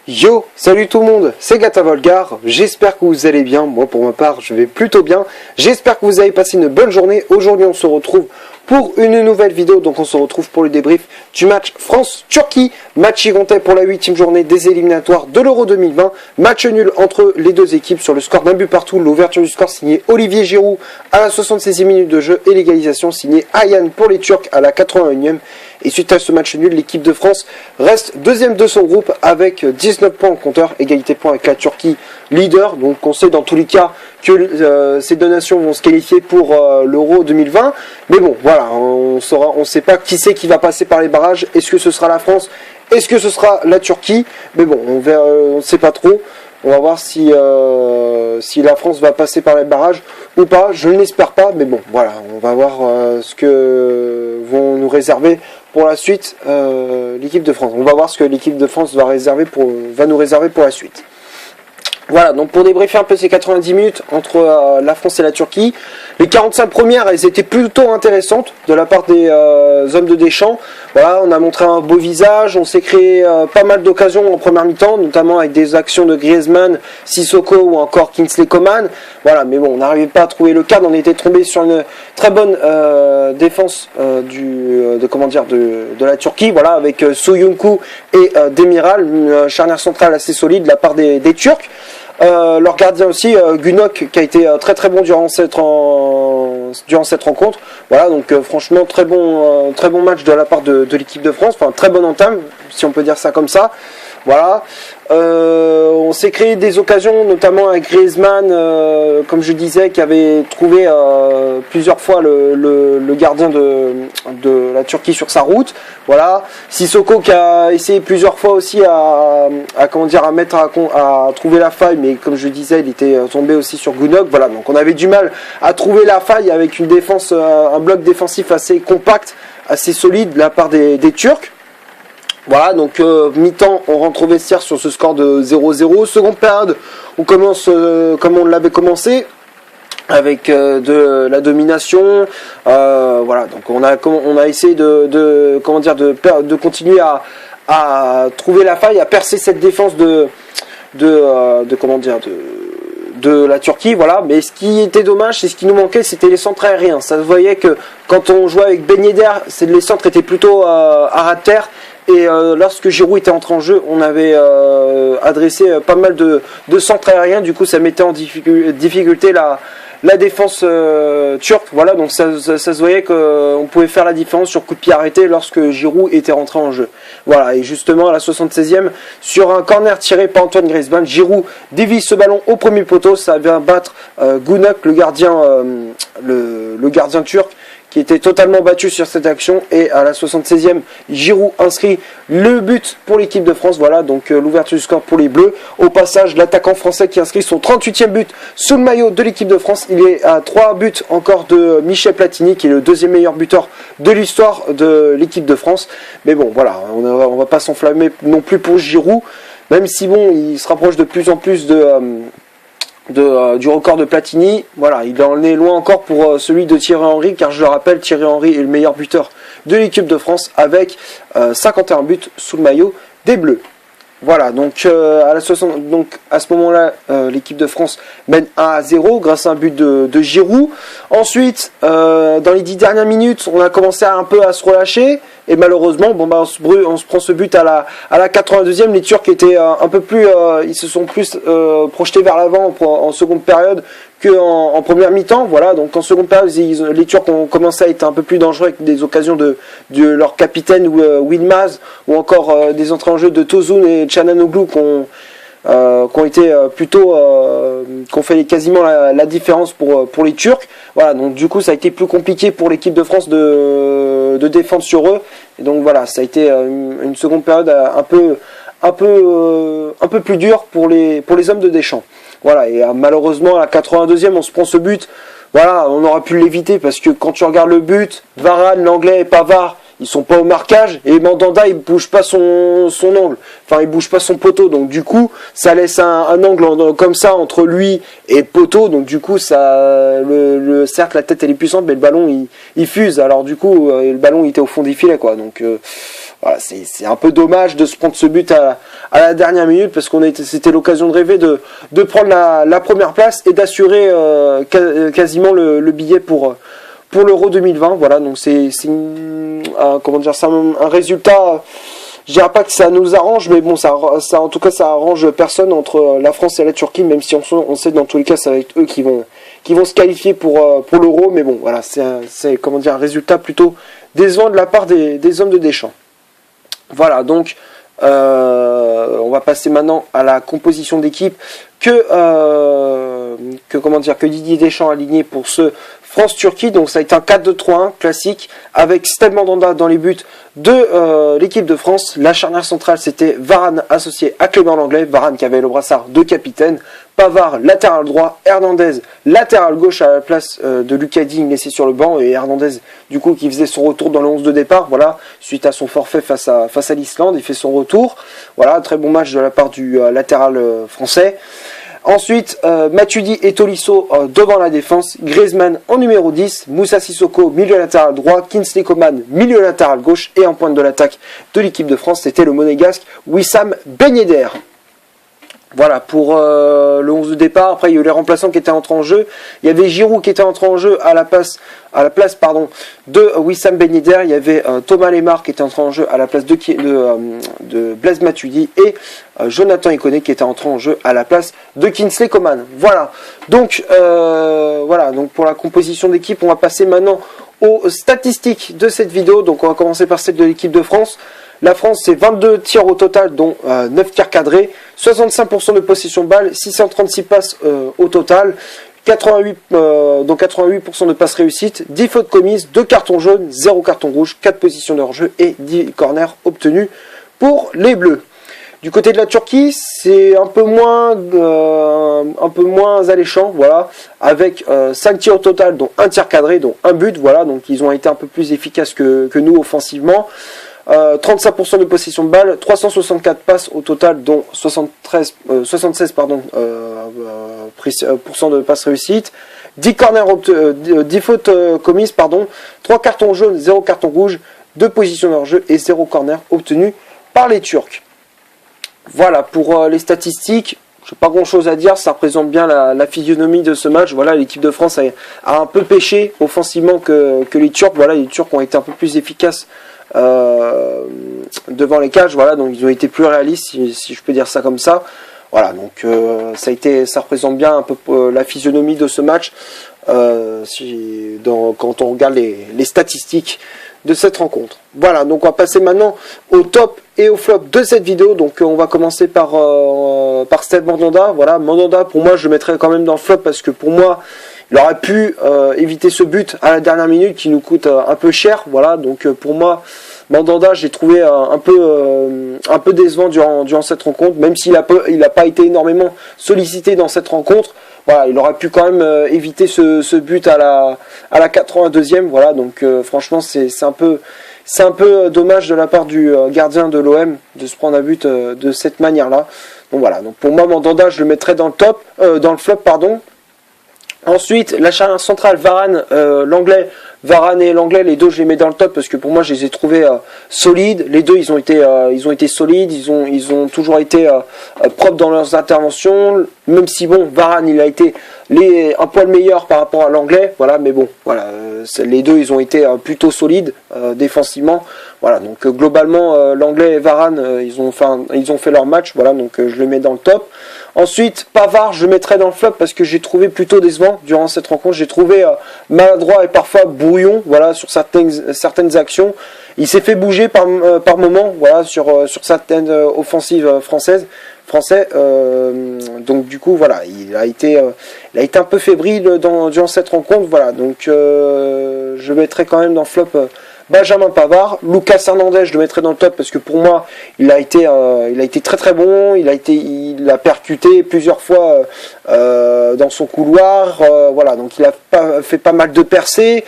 Yo, salut tout le monde, c'est Gata Volgar, j'espère que vous allez bien, moi pour ma part je vais plutôt bien, j'espère que vous avez passé une bonne journée. Aujourd'hui on se retrouve pour une nouvelle vidéo, donc on se retrouve pour le débrief du match France-Turquie, match qui comptait pour la 8e journée des éliminatoires de l'Euro 2020, match nul entre les deux équipes sur le score d'un but partout, l'ouverture du score signée Olivier Giroud à la 76e minute de jeu et l'égalisation signée Ayhan pour les Turcs à la 81e. Et suite à ce match nul, l'équipe de France reste deuxième de son groupe avec 19 points au compteur, égalité de points avec la Turquie leader. Donc on sait dans tous les cas que ces deux nations vont se qualifier pour l'Euro 2020. Mais bon, voilà, on ne sait pas qui c'est qui va passer par les barrages. Est-ce que ce sera la France? Est-ce que ce sera la Turquie? Mais bon, on ne sait pas trop. On va voir si la France va passer par les barrages ou pas. Je ne l'espère pas, mais bon, voilà, on va voir ce que vont nous réserver pour la suite l'équipe de France. On va voir ce que l'équipe de France va nous réserver pour la suite. Voilà, donc pour débriefer un peu ces 90 minutes entre la France et la Turquie, les 45 premières, elles étaient plutôt intéressantes de la part des hommes de Deschamps. Voilà, on a montré un beau visage, on s'est créé pas mal d'occasions en première mi-temps, notamment avec des actions de Griezmann, Sissoko ou encore Kingsley Coman. Voilà, mais bon, on n'arrivait pas à trouver le cadre, on était tombé sur une très bonne défense de la Turquie, voilà, avec Soyuncu et Demiral, une charnière centrale assez solide de la part des Turcs. Leur gardien aussi, Günok, qui a été très très bon durant cette rencontre. Voilà, donc franchement très bon match de la part de l'équipe de France, enfin très bonne entame, si on peut dire ça comme ça. Voilà, on s'est créé des occasions, notamment avec Griezmann, comme je disais, qui avait trouvé plusieurs fois le gardien de la Turquie sur sa route. Voilà, Sissoko qui a essayé plusieurs fois aussi à trouver la faille, mais comme je disais, il était tombé aussi sur Günok. Voilà, donc on avait du mal à trouver la faille avec une défense, un bloc défensif assez compact, assez solide de la part des Turcs. Voilà, donc mi-temps, on rentre au vestiaire sur ce score de 0-0. Seconde période, on commence comme on l'avait commencé, avec de la domination. Voilà, donc on a essayé de continuer à trouver la faille, à percer cette défense de la Turquie, voilà. Mais ce qui était dommage, c'est ce qui nous manquait, c'était les centres aériens. Ça se voyait que quand on jouait avec Ben Yedder, les centres étaient plutôt à ras de terre. Et lorsque Giroud était entré en jeu, on avait adressé pas mal de centres aériens. Du coup, ça mettait en difficulté la défense turque. Voilà, donc ça se voyait qu'on pouvait faire la différence sur coup de pied arrêté lorsque Giroud était rentré en jeu. Voilà, et justement à la 76e, sur un corner tiré par Antoine Griezmann, Giroud dévie ce ballon au premier poteau. Ça vient battre Günok, le gardien turc, qui était totalement battu sur cette action. Et à la 76e, Giroud inscrit le but pour l'équipe de France. Voilà, donc l'ouverture du score pour les Bleus. Au passage, l'attaquant français qui inscrit son 38e but sous le maillot de l'équipe de France. Il est à 3 buts encore de Michel Platini, qui est le deuxième meilleur buteur de l'histoire de l'équipe de France. Mais bon, voilà, on va pas s'enflammer non plus pour Giroud, même si bon, il se rapproche de plus en plus du record de Platini. Voilà, il en est loin encore pour celui de Thierry Henry, car je le rappelle, Thierry Henry est le meilleur buteur de l'équipe de France avec 51 buts sous le maillot des Bleus. Voilà, donc à ce moment-là, l'équipe de France mène 1-0 grâce à un but de Giroud. Ensuite, dans les 10 dernières minutes, on a commencé un peu à se relâcher. Et malheureusement, on se prend ce but à la 82e. Les Turcs étaient un peu plus, ils se sont plus projetés vers l'avant en seconde période qu'en première mi-temps. Voilà, donc en seconde période, les Turcs ont commencé à être un peu plus dangereux avec des occasions de leur capitaine Yılmaz, ou encore des entrées en jeu de Tosun et Çalhanoğlu qui ont fait quasiment la différence pour les Turcs. Voilà, donc du coup ça a été plus compliqué pour l'équipe de France de défendre sur eux. Et donc voilà, ça a été une seconde période un peu plus dure pour les hommes de Deschamps. Voilà, et malheureusement à la 82e, on se prend ce but. Voilà, on aurait pu l'éviter parce que quand tu regardes le but, Varane, Lenglet et Pavard, ils sont pas au marquage, et Mandanda il bouge pas son angle, enfin il bouge pas son poteau, donc du coup ça laisse un angle comme ça entre lui et poteau, donc du coup ça certes la tête elle est puissante, mais le ballon il fuse, alors du coup le ballon il était au fond des filets quoi, donc voilà, c'est un peu dommage de se prendre ce but à la dernière minute, parce c'était l'occasion de rêver de prendre la première place et d'assurer quasiment le billet pour l'Euro 2020. Voilà, donc c'est comment dire, c'est un résultat. Je dirais pas que ça nous arrange, mais bon, ça en tout cas ça arrange personne entre la France et la Turquie, même si on sait dans tous les cas ça va être eux qui vont se qualifier pour l'Euro, mais bon, voilà, c'est comment dire, un résultat plutôt décevant de la part des hommes de Deschamps. Voilà, donc on va passer maintenant à la composition d'équipe que Didier Deschamps a aligné pour ce France-Turquie. Donc ça a été un 4-2-3-1 classique avec Steve Mandanda dans les buts de l'équipe de France. La charnière centrale, c'était Varane associé à Clément Lenglet. Varane qui avait le brassard de capitaine. Pavard latéral droit, Hernandez latéral gauche à la place de Lucas Digne laissé sur le banc, et Hernandez du coup qui faisait son retour dans le 11 de départ, voilà, suite à son forfait face à l'Islande, il fait son retour. Voilà, très bon match de la part du latéral français. Ensuite, Matuidi et Tolisso devant la défense, Griezmann en numéro 10, Moussa Sissoko milieu latéral droit, Kingsley Coman milieu latéral gauche, et en pointe de l'attaque de l'équipe de France, c'était le monégasque Wissam Ben Yedder. Voilà pour le 11 de départ. Après, il y a eu les remplaçants qui étaient entrés en jeu. Il y avait Giroud qui était entré en jeu à la place de Wissam Ben Yedder. Il y avait Thomas Lemar qui était entré en jeu à la place de Blaise Matuidi, et Jonathan Iconé qui était entré en jeu à la place de Kingsley Coman. Voilà. Donc pour la composition d'équipe, on va passer maintenant aux statistiques de cette vidéo. Donc on va commencer par celle de l'équipe de France. La France, c'est 22 tirs au total, dont 9 tirs cadrés, 65% de possession de balle, 636 passes au total, 88% de passes réussites, 10 fautes commises, 2 cartons jaunes, 0 carton rouge, 4 positions de hors-jeu et 10 corners obtenus pour les Bleus. Du côté de la Turquie, c'est un peu moins alléchant, voilà, avec 5 tirs au total, dont 1 tir cadré, dont 1 but, voilà, donc ils ont été un peu plus efficaces que nous offensivement. 35% de possession de balle, 364 passes au total, dont 76% de passes réussites, 10 fautes commises, 3 cartons jaunes, 0 carton rouge, 2 positions hors jeu et 0 corner obtenus par les Turcs. Voilà pour les statistiques. Je n'ai pas grand chose à dire, ça représente bien la physionomie de ce match. Voilà, l'équipe de France a un peu pêché offensivement que les Turcs. Voilà, les Turcs ont été un peu plus efficaces devant les cages, voilà, donc ils ont été plus réalistes, si je peux dire ça comme ça. Voilà, donc ça représente bien un peu la physionomie de ce match quand on regarde les statistiques de cette rencontre. Voilà, donc on va passer maintenant au top et au flop de cette vidéo. Donc on va commencer par Steve Mandanda. Voilà, Mandanda, pour moi je le mettrais quand même dans le flop, parce que pour moi il aurait pu éviter ce but à la dernière minute qui nous coûte un peu cher. Voilà, donc pour moi Mandanda, j'ai trouvé un peu décevant durant cette rencontre, même s'il n'a pas été énormément sollicité dans cette rencontre. Voilà, il aurait pu quand même éviter ce but à la 82e. Voilà, donc franchement c'est un peu dommage de la part du gardien de l'OM de se prendre un but de cette manière-là. Donc voilà, donc pour moi Mandanda, je le mettrais dans le flop, pardon. Ensuite, la charnière centrale, Varane et Lenglet, les deux je les mets dans le top, parce que pour moi je les ai trouvés solides. Les deux ils ont été solides, ils ont toujours été propres dans leurs interventions, même si bon, Varane il a été un poil meilleur par rapport à Lenglet, voilà, mais bon, voilà, les deux ils ont été plutôt solides défensivement. Voilà, donc globalement Lenglet et Varane ils ont fait leur match, voilà, donc je le mets dans le top. Ensuite, Pavard, je le mettrai dans le flop parce que j'ai trouvé plutôt décevant durant cette rencontre. J'ai trouvé maladroit et parfois brouillon, voilà, sur certaines actions. Il s'est fait bouger par moment, voilà, sur certaines offensives français. Donc du coup, voilà, il a été un peu fébrile durant cette rencontre, voilà. Donc je mettrai quand même dans le flop Benjamin Pavard. Lucas Hernandez, je le mettrai dans le top parce que pour moi il a été très très bon. Il a percuté plusieurs fois dans son couloir, voilà, donc il a fait pas mal de percées,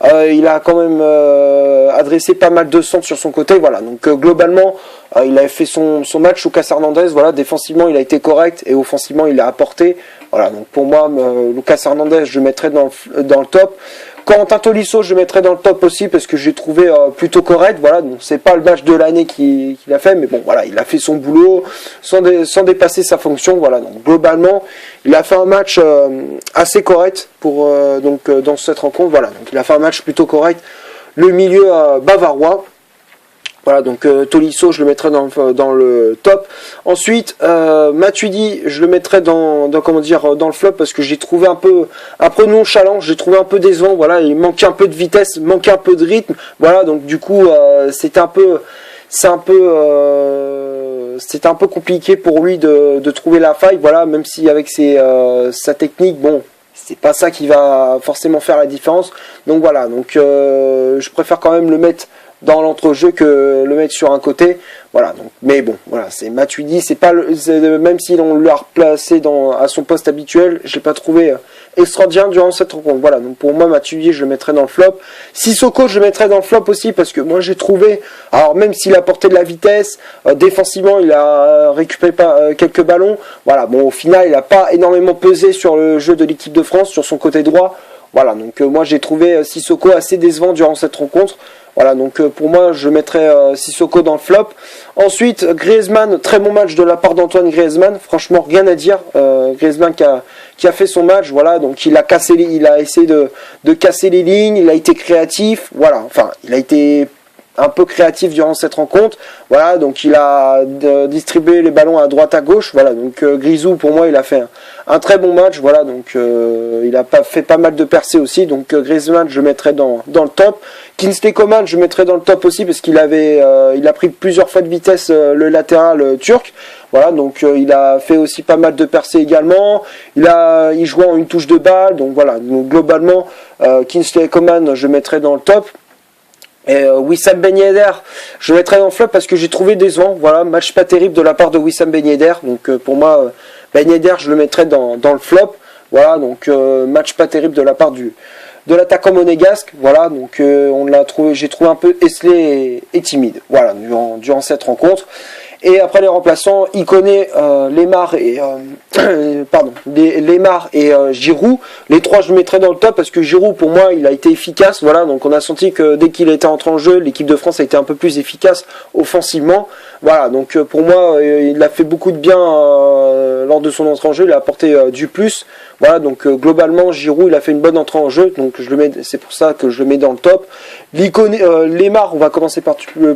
il a quand même adressé pas mal de centres sur son côté, voilà, donc globalement il a fait son match. Lucas Hernandez, voilà, défensivement il a été correct et offensivement il a apporté, voilà, donc pour moi Lucas Hernandez je le mettrai dans le top. Quentin Tolisso, je le mettrai dans le top aussi parce que j'ai trouvé plutôt correct. Voilà, donc c'est pas le match de l'année qu'il a fait, mais bon, voilà, il a fait son boulot sans dépasser sa fonction. Voilà, donc globalement, il a fait un match assez correct pour dans cette rencontre. Voilà, donc il a fait un match plutôt correct. Le milieu bavarois. Voilà, donc Tolisso, je le mettrai dans le top. Ensuite, Matuidi, je le mettrai dans le flop parce que j'ai trouvé un peu nonchalant, j'ai trouvé un peu décevant. Voilà, il manquait un peu de vitesse, manquait un peu de rythme. Voilà, donc du coup, c'était un peu compliqué pour lui de trouver la faille. Voilà, même si avec sa technique, bon, c'est pas ça qui va forcément faire la différence. Donc voilà, donc je préfère quand même le mettre dans l'entrejeu que le mettre sur un côté. Voilà, donc, mais bon, voilà, c'est Matuidi, c'est pas même si on l'a replacé à son poste habituel, je l'ai pas trouvé extraordinaire durant cette rencontre. Voilà, donc pour moi, Matuidi, je le mettrais dans le flop. Sissoko, je le mettrais dans le flop aussi parce que moi j'ai trouvé, alors même s'il a porté de la vitesse, défensivement il a récupéré quelques ballons, voilà, bon au final il a pas énormément pesé sur le jeu de l'équipe de France, sur son côté droit. Voilà, donc moi j'ai trouvé Sissoko assez décevant durant cette rencontre. Voilà, donc pour moi, je mettrais Sissoko dans le flop. Ensuite, Griezmann, très bon match de la part d'Antoine Griezmann. Franchement, rien à dire. Griezmann qui a fait son match. Voilà, donc il a essayé de casser les lignes. Il a été créatif. Voilà, enfin, il a été un peu créatif durant cette rencontre. Voilà, donc il a distribué les ballons à droite à gauche. Voilà, donc Grisou pour moi il a fait un très bon match. Voilà, donc il a fait pas mal de percées aussi. Donc Griezmann je le mettrais dans le top. Kingsley Coman je le mettrais dans le top aussi parce qu'il a pris plusieurs fois de vitesse le latéral turc. Voilà, donc il a fait aussi pas mal de percées également. Il jouait en une touche de balle. Donc voilà, donc globalement Kingsley Coman je le mettrais dans le top. Et Wissam Ben Yedder, je le mettrai dans le flop parce que j'ai trouvé décevant. Voilà, match pas terrible de la part de Wissam Ben Yedder. Donc pour moi, Ben Yedder, je le mettrai dans le flop. Voilà, donc match pas terrible de la part de l'attaquant monégasque. Voilà, donc j'ai trouvé un peu esselé et timide. Voilà, durant cette rencontre. Et après les remplaçants, Ikoné, Lemar et Giroud. Les trois, je le mettrai dans le top parce que Giroud, pour moi, il a été efficace. Voilà, donc on a senti que dès qu'il était entré en jeu, l'équipe de France a été un peu plus efficace offensivement. Voilà, donc pour moi, il a fait beaucoup de bien lors de son entrée en jeu. Il a apporté du plus. Voilà, donc globalement, Giroud, il a fait une bonne entrée en jeu. Donc c'est pour ça que je le mets dans le top. Lemar, on va commencer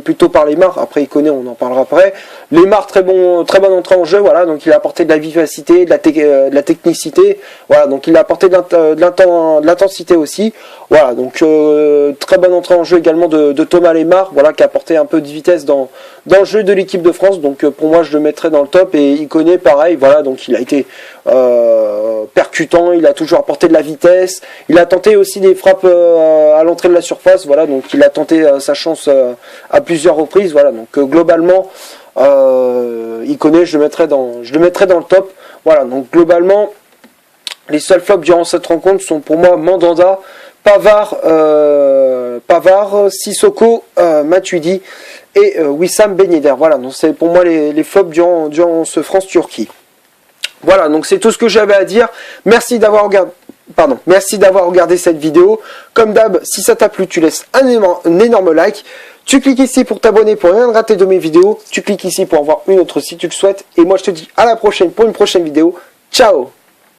plutôt par Lemar. Après Ikoné, on en parlera après. Lemar, très bonne entrée en jeu. Voilà, donc il a apporté de la vivacité, de la technicité. Voilà, donc il a apporté de l'intensité aussi. Voilà, donc très bonne entrée en jeu également de Thomas Lemar. Voilà, qui a apporté un peu de vitesse dans le jeu de l'équipe de France. Donc pour moi, je le mettrai dans le top. Et Ikoné, pareil. Voilà, donc il a été percutant. Il a toujours apporté de la vitesse. Il a tenté aussi des frappes à l'entrée de la surface. Voilà, donc il a tenté sa chance à plusieurs reprises. Voilà, donc globalement, Ikoné, je le mettrai dans le top. Voilà, donc globalement, les seuls flops durant cette rencontre sont pour moi Mandanda, Pavard, Sissoko, Matuidi et Wissam Ben Yedder. Voilà, donc c'est pour moi les flops durant ce France-Turquie. Voilà, donc c'est tout ce que j'avais à dire. Merci d'avoir regardé cette vidéo. Comme d'hab, si ça t'a plu, tu laisses un énorme like. Tu cliques ici pour t'abonner pour rien rater de mes vidéos. Tu cliques ici pour en voir une autre si tu le souhaites. Et moi je te dis à la prochaine pour une prochaine vidéo. Ciao!